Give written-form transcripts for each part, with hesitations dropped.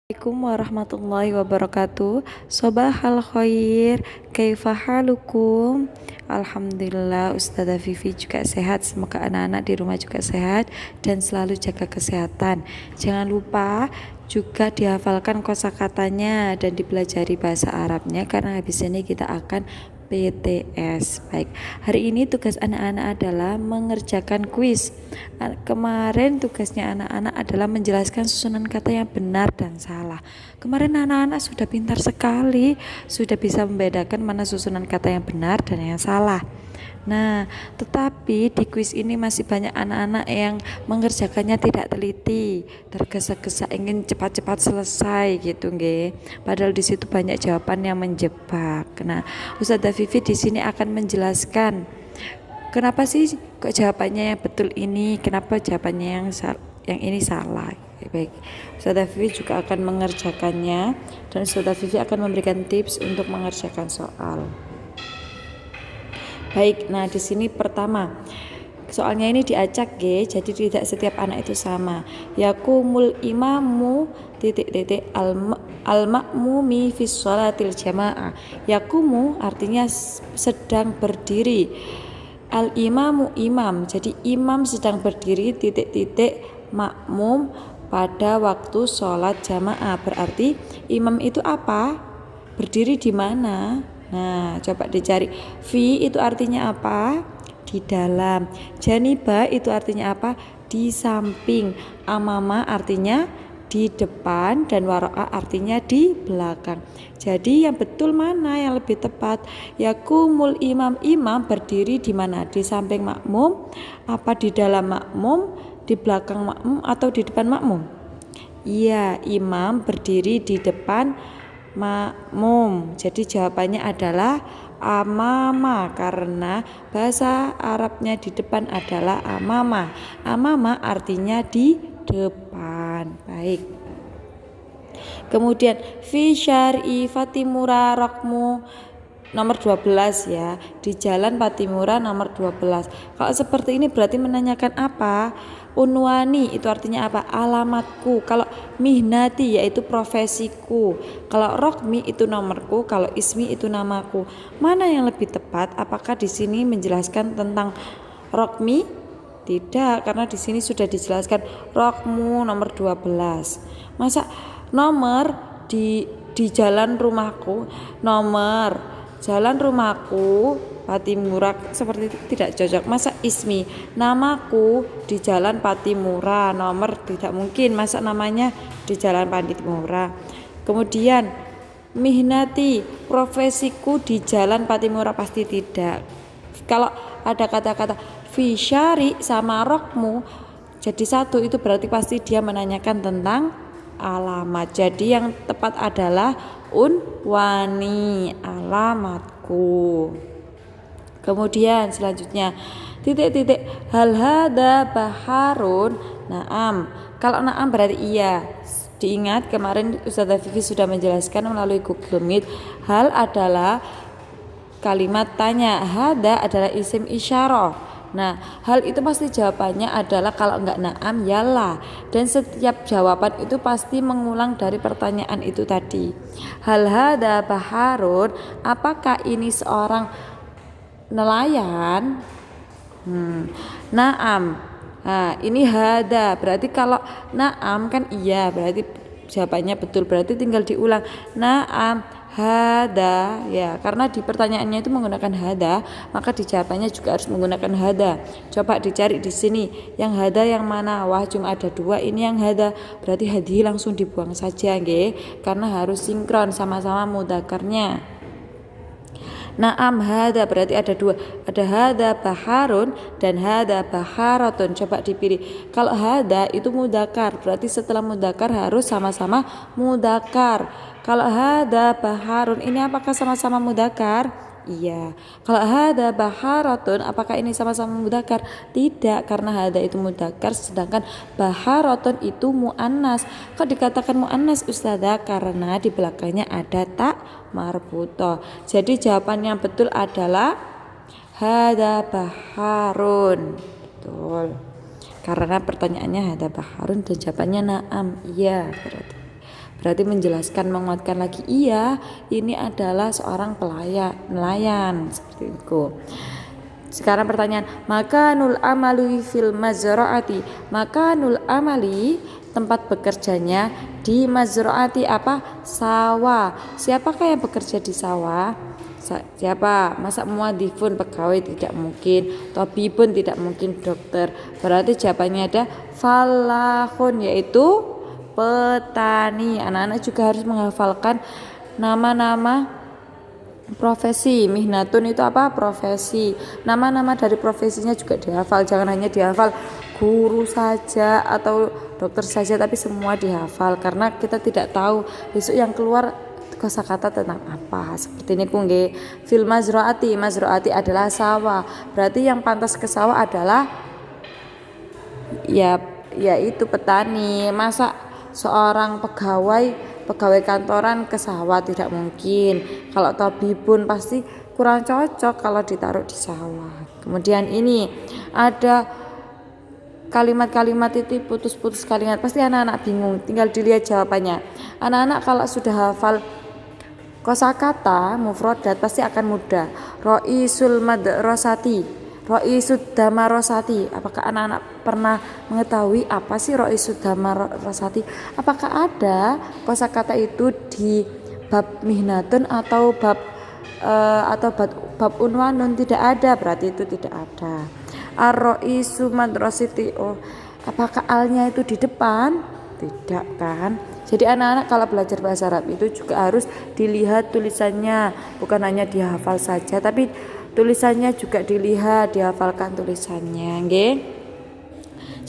Assalamualaikum warahmatullahi wabarakatuh. Sobahal khair, kaifa halukum? Alhamdulillah, Ustazah Vivi juga sehat. Semoga anak-anak di rumah juga sehat dan selalu jaga kesehatan. Jangan lupa juga dihafalkan kosakatanya dan dipelajari bahasa Arabnya, karena habis ini kita akan PTS. Baik, hari ini tugas anak-anak adalah mengerjakan kuis. Kemarin tugasnya anak-anak adalah menjelaskan susunan kata yang benar dan salah. Kemarin anak-anak sudah pintar sekali, sudah bisa membedakan mana susunan kata yang benar dan yang salah. Nah, tetapi di kuis ini masih banyak anak-anak yang mengerjakannya tidak teliti, tergesa-gesa ingin cepat-cepat selesai gitu, nggih. Padahal di situ banyak jawaban yang menjebak. Nah, Ustazah Vivi di sini akan menjelaskan kenapa sih kok jawabannya yang betul ini, kenapa jawabannya yang ini salah. Baik, Ustazah Vivi juga akan mengerjakannya dan Ustazah Vivi akan memberikan tips untuk mengerjakan soal. Baik, nah di sini pertama soalnya ini diacak jadi tidak setiap anak itu sama. Yakumul imamu al-ma'mumi fi sholatil jamaah. Yakumu artinya sedang berdiri. Al-imamu imam, jadi imam sedang berdiri makmum pada waktu sholat jamaah. Berarti imam itu apa? Berdiri di mana? Nah, coba dicari. Fi itu artinya apa? Di dalam. Janiba itu artinya apa? Di samping. Amama artinya di depan dan waro'a artinya di belakang. Jadi yang betul mana yang lebih tepat? Yakumul imam berdiri di mana? Di samping makmum, apa di dalam makmum, di belakang makmum, atau di depan makmum? Iya, imam berdiri di depan makmum. Jadi jawabannya adalah amama, karena bahasa Arabnya di depan adalah amama. Amama artinya di depan. Baik. Kemudian fi syar'i Fatimura raqmu nomor 12 ya, di jalan Patimura nomor 12. Kalau seperti ini berarti menanyakan apa? Unwani itu artinya apa? Alamatku. Kalau mihnati yaitu profesiku. Kalau rokmi itu nomorku, kalau ismi itu namaku. Mana yang lebih tepat? Apakah di sini menjelaskan tentang rokmi? Tidak, karena di sini sudah dijelaskan rokmu nomor 12. Masa nomor di jalan rumahku, nomor jalan rumahku Patimura seperti itu tidak cocok. Masa ismi namaku di jalan Patimura, nomor tidak mungkin. Masa namanya di jalan Patimura. Kemudian mihnati profesiku di jalan Patimura pasti tidak. Kalau ada kata-kata fi syari sama rokmu jadi satu, itu berarti pasti dia menanyakan tentang alamat. Jadi yang tepat adalah unwani, alamatku. Kemudian selanjutnya hal hada baharun. Naam. Kalau naam berarti iya. Diingat kemarin Ustazah Vivi sudah menjelaskan melalui Google Meet, hal adalah kalimat tanya, hada adalah isim isyarah. Nah, hal itu pasti jawabannya adalah kalau enggak na'am yalah, dan setiap jawaban itu pasti mengulang dari pertanyaan itu tadi. Hal hada baharun, apakah ini seorang nelayan? Na'am. Nah, ini hada, berarti kalau na'am kan iya, berarti jawabannya betul, berarti tinggal diulang. Na'am hada ya, karena di pertanyaannya itu menggunakan hada, maka di jawabannya juga harus menggunakan hada. Coba dicari di sini yang hada yang mana? Wah, cuma ada dua, ini yang hada, berarti hadi langsung dibuang saja nggih, karena harus sinkron sama-sama mudzakarnya. Naam hada berarti ada dua, ada hada baharun dan hada baharatun. Coba dipilih. Kalau hada itu mudakar, berarti setelah mudakar harus sama-sama mudakar. Kalau hada baharun ini apakah sama-sama mudakar? Iya. Kalau hada baharatun apakah ini sama-sama mudakar? Tidak, karena hada itu mudakar sedangkan baharatun itu muannas. Kok dikatakan muannas Ustazah? Karena di belakangnya ada tak marbutoh. Jadi jawaban yang betul adalah hada baharun. Betul. Karena pertanyaannya hada baharun dan jawabannya na'am. Iya, berarti. Berarti menjelaskan, menguatkan lagi, iya ini adalah seorang nelayan seperti itu. Sekarang pertanyaan, maka nul amali fil mazraati. Maka nul amali tempat bekerjanya di mazraati apa? Sawah. Siapakah yang bekerja di sawah? Siapa? Masa muadifun pegawai tidak mungkin, tabibun tidak mungkin dokter. Berarti jawabannya ada falahun, yaitu petani. Anak-anak juga harus menghafalkan nama-nama profesi. Mihnatun itu apa? Profesi. Nama-nama dari profesinya juga dihafal. Jangan hanya dihafal guru saja atau dokter saja, tapi semua dihafal, karena kita tidak tahu besok yang keluar kosakata tentang apa. Seperti ini nggih. Fil mazraati. Mazraati adalah sawah. Berarti yang pantas ke sawah adalah yaitu petani. Masa seorang pegawai kantoran ke sawah? Tidak mungkin. Kalau tabibun pasti kurang cocok kalau ditaruh di sawah. Kemudian ini ada kalimat-kalimat itu putus-putus kalimat, pasti anak-anak bingung. Tinggal dilihat jawabannya. Anak-anak kalau sudah hafal kosakata mufrodat pasti akan mudah. Ro'isul madrasati, Ro'isud damarosati. Apakah anak-anak pernah mengetahui apa sih Ro'isud damarosati? Apakah ada kosakata itu di bab mihnatun atau bab unwanun? Tidak ada, berarti itu tidak ada. Ar-Ro'isu madrasati. Oh, apakah alnya itu di depan? Tidak kan? Jadi anak-anak kalau belajar bahasa Arab itu juga harus dilihat tulisannya, bukan hanya dihafal saja, tapi tulisannya juga dilihat, dihafalkan tulisannya, nggih.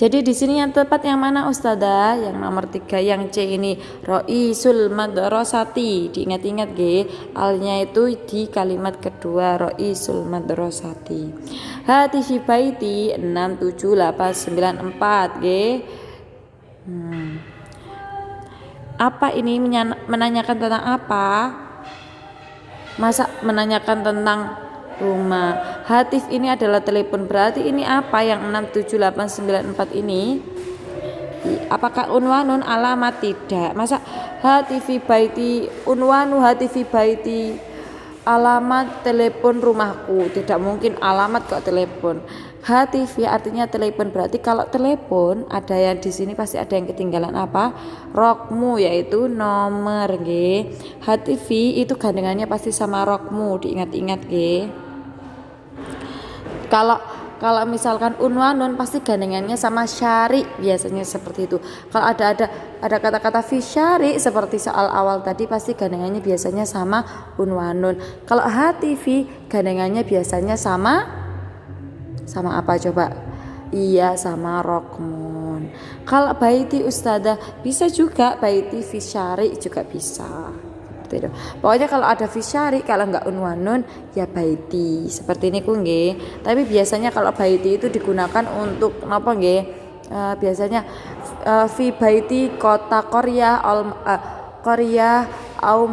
Jadi di sini yang tepat yang mana Ustazah? Yang nomor 3, yang C ini, Ro'isul madrasati. Diingat-ingat nggih, alnya itu di kalimat kedua, Ro'isul madrasati. Hati fi baiti 67894 nggih. Apa ini menanyakan tentang apa? Masa menanyakan tentang rumah. Hatif ini adalah telepon, berarti ini apa yang 67894 ini? Apakah unwanun alamat? Tidak. Masa hatifi baiti, unwanu hatifi baiti, alamat telepon rumahku? Tidak mungkin alamat kok telepon. Hatifi artinya telepon, berarti kalau telepon ada yang di sini pasti ada yang ketinggalan apa? Rokmu, yaitu nomor nggih. Hatifi itu gandengannya pasti sama rokmu, diingat-ingat nggih. Kalau misalkan unwanun pasti gandengannya sama syari, biasanya seperti itu. Kalau ada kata-kata fi syari seperti soal awal tadi pasti gandengannya biasanya sama unwanun. Kalau hatifi gandengannya biasanya sama apa coba? Iya, sama rokmun. Kalau baiti Ustazah bisa juga, baiti fi syari juga bisa. Seperti itu. Pokoknya kalau ada fi syari, kalau enggak unwanun ya baiti. Seperti ini ku nggih. Tapi biasanya kalau baiti itu digunakan untuk napa nggih? Biasanya fi baiti kota Korea au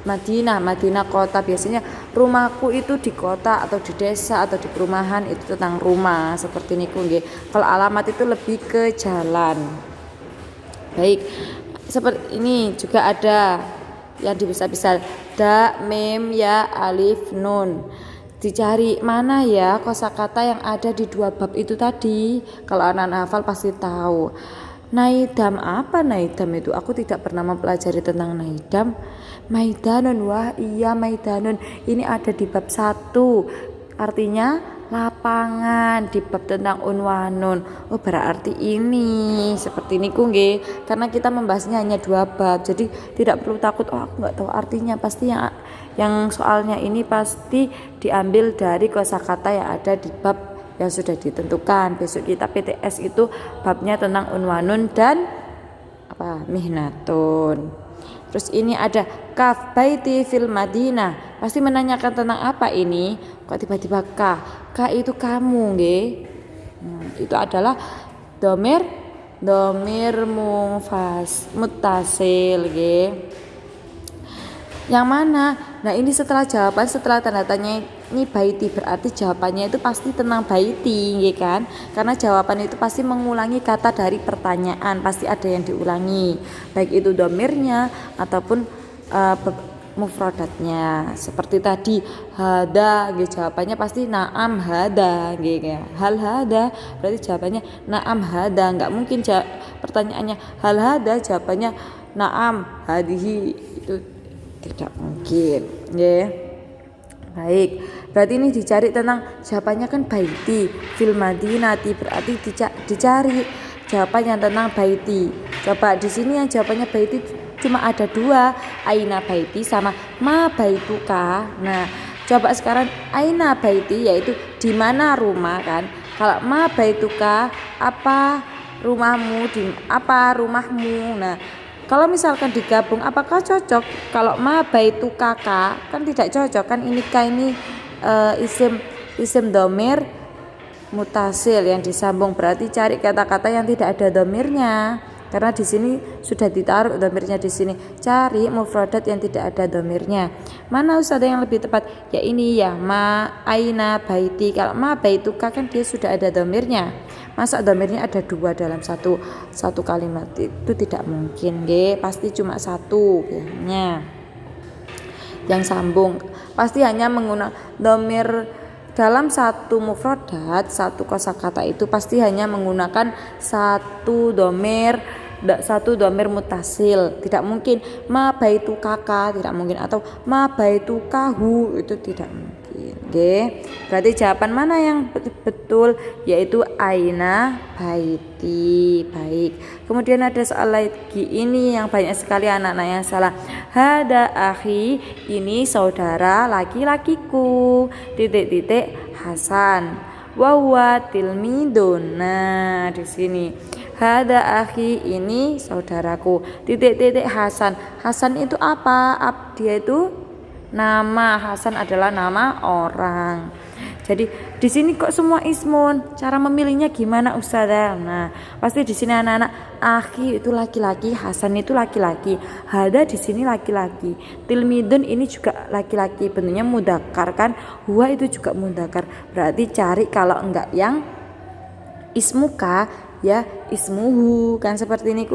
Madinah kota. Biasanya rumahku itu di kota atau di desa atau di perumahan, itu tentang rumah. Seperti ini ku nggih. Kalau alamat itu lebih ke jalan. Baik. Seperti ini juga ada yang bisa-bisa da, mim, ya, alif, nun. Dicari mana ya kosakata yang ada di 2 bab itu tadi. Kalau anak-anak hafal pasti tahu. Naidam, apa naidam itu? Aku tidak pernah mempelajari tentang naidam. Maidanun, wah iya maidanun. Ini ada di bab 1. Artinya lapangan, di bab tentang unwanun. Oh, berarti ini seperti ini ku nggih. Karena kita membahasnya hanya 2 bab. Jadi tidak perlu takut, oh aku enggak tahu artinya. Pasti yang soalnya ini pasti diambil dari kosakata yang ada di bab yang sudah ditentukan. Besok kita PTS itu babnya tentang unwanun dan mihnatun. Terus ini ada kaf baiti fil Madinah. Pasti menanyakan tentang apa ini? Kok tiba-tiba ka? Ka itu kamu nggih. Itu adalah domir muttasil nggih. Yang mana? Nah, ini setelah jawaban, setelah tanda tanya ini baiti, berarti jawabannya itu pasti tentang baiti, ya kan? Karena jawaban itu pasti mengulangi kata dari pertanyaan, pasti ada yang diulangi, baik itu domirnya ataupun mufradatnya. Seperti tadi hada, jawabannya pasti naam hada, hal hada, berarti jawabannya naam hada. Nggak mungkin pertanyaannya hal hada, jawabannya naam hadihi, itu tidak mungkin, ya. Baik, berarti ini dicari tentang jawabannya kan baiti fil madinati, berarti dicari jawabannya tentang baiti. Coba di sini yang jawabannya baiti cuma ada dua, aina baiti sama ma baituka. Nah, coba sekarang aina baiti yaitu di mana rumah kan. Kalau ma baituka apa rumahmu, di apa rumahmu. Nah, kalau misalkan digabung apakah cocok? Kalau ma baitu kakak kan tidak cocok kan, ini isim domir mutasil yang disambung, berarti cari kata-kata yang tidak ada domirnya. Karena di sini sudah ditaruh domirnya di sini. Cari mufradat yang tidak ada domirnya. Mana Ustazah yang lebih tepat? Ya ini ya, ma aina baiti. Kalau ma baituka kan dia sudah ada domirnya. Masa domirnya ada dua dalam satu kalimat, itu tidak mungkin, pasti cuma satu biasanya yang sambung. Pasti hanya menggunakan domir dalam satu mufradat, satu kosakata itu pasti hanya menggunakan satu domir mutasil. Tidak mungkin ma baitu kakak, tidak mungkin, atau ma baitu kahu, itu tidak mungkin. Berarti jawaban mana yang betul? Yaitu aina baiti. Baik. Kemudian ada soal lagi, ini yang banyak sekali anak-anak yang salah. Hada akhi, ini saudara laki-lakiku. Titik-titik Hasan. Wa huwa tilmidun. Nah, di sini hada akhi, ini saudaraku. Titik-titik Hasan. Hasan itu apa? Dia itu nama. Hasan adalah nama orang. Jadi di sini kok semua ismun? Cara memilihnya gimana Ustazah? Nah, pasti di sini anak-anak, akhi itu laki-laki, Hasan itu laki-laki, hada di sini laki-laki, tilmidun ini juga laki-laki, bentuknya mudzakkar kan, huwa itu juga mudzakkar. Berarti cari kalau enggak yang ismuka, ya ismuhu kan, seperti ini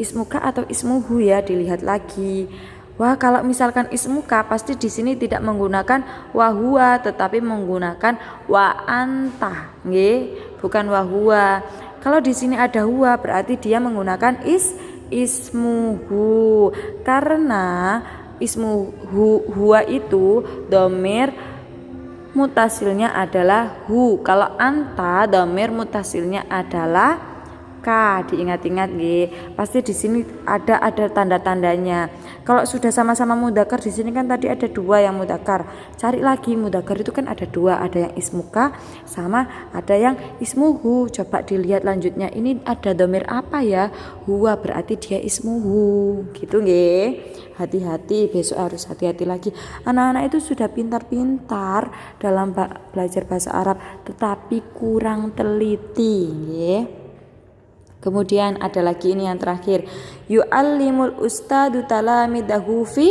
ismuka atau ismuhu, ya dilihat lagi. Wah, kalau misalkan ismuka pasti di sini tidak menggunakan wahua, tetapi menggunakan wa anta, bukan wahua. Kalau di sini ada huwa berarti dia menggunakan ismuhu, karena ismuhu huwa itu domir mutasilnya adalah hu. Kalau anta domir mutasilnya adalah ka. Diingat-ingat pasti di sini ada tanda-tandanya. Kalau sudah sama-sama mudzakkar, di sini kan tadi ada dua yang mudzakkar. Cari lagi, mudzakkar itu kan ada dua, ada yang ismuka sama ada yang ismuhu. Coba dilihat lanjutnya, ini ada domir apa ya? Huwa, berarti dia ismuhu. Gitu Hati-hati, besok harus hati-hati lagi. Anak-anak itu sudah pintar-pintar dalam belajar bahasa Arab, tetapi kurang teliti, Kemudian ada lagi ini yang terakhir. Yu'allimul ustadu talamidahu fi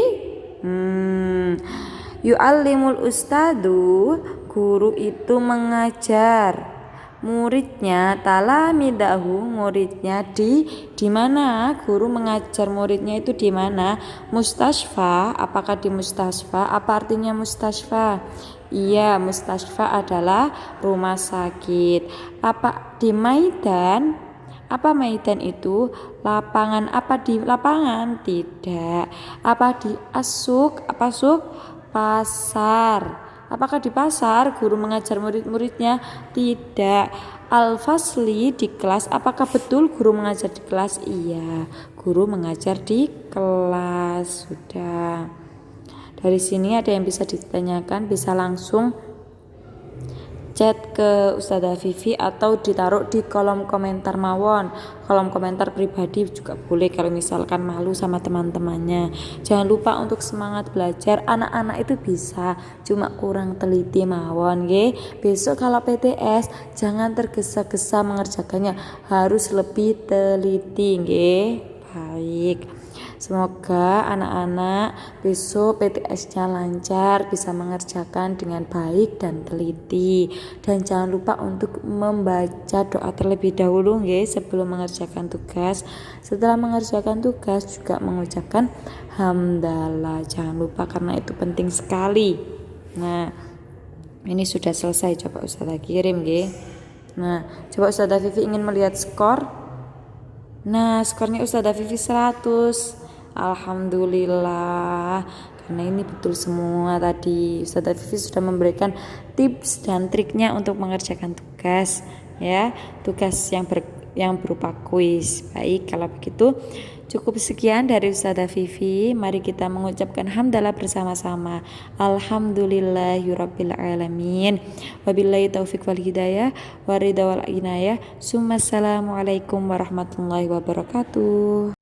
Yu'allimul ustadu, guru itu mengajar muridnya, talamidahu, muridnya di mana? Guru mengajar muridnya itu di mana? Mustasfa. Apakah di mustasfa? Apa artinya mustasfa? Iya, mustasfa adalah rumah sakit. Apa di maidan? Apa maidan itu? Lapangan. Apa di lapangan? Tidak. Apa di asuk? Apa suk? Pasar. Apakah di pasar guru mengajar murid-muridnya? Tidak. Al-fasli, di kelas. Apakah betul guru mengajar di kelas? Iya, guru mengajar di kelas. Sudah. Dari sini ada yang bisa ditanyakan, bisa langsung chat ke Ustazah Vivi atau ditaruh di kolom komentar mawon. Kolom komentar pribadi juga boleh kalau misalkan malu sama teman-temannya. Jangan lupa untuk semangat belajar, anak-anak itu bisa, cuma kurang teliti mawon Besok kalau PTS jangan tergesa-gesa mengerjakannya, harus lebih teliti Baik. Semoga anak-anak besok PTS-nya lancar, bisa mengerjakan dengan baik dan teliti. Dan jangan lupa untuk membaca doa terlebih dahulu nggih sebelum mengerjakan tugas. Setelah mengerjakan tugas juga mengucapkan hamdalah. Jangan lupa karena itu penting sekali. Nah, ini sudah selesai, coba Ustazah kirim nggih. Nah, coba Ustazah Vivi ingin melihat skor. Nah, skornya Ustazah Vivi 100. Alhamdulillah. Karena ini betul semua tadi. Ustazah Vivi sudah memberikan tips dan triknya untuk mengerjakan tugas, ya. Tugas yang berupa kuis. Baik, kalau begitu cukup sekian dari Ustazah Vivi. Mari kita mengucapkan hamdalah bersama-sama. Alhamdulillahirabbil alamin. Wabillahi taufik wal hidayah, waridha wal inayah. Assalamualaikum warahmatullahi wabarakatuh.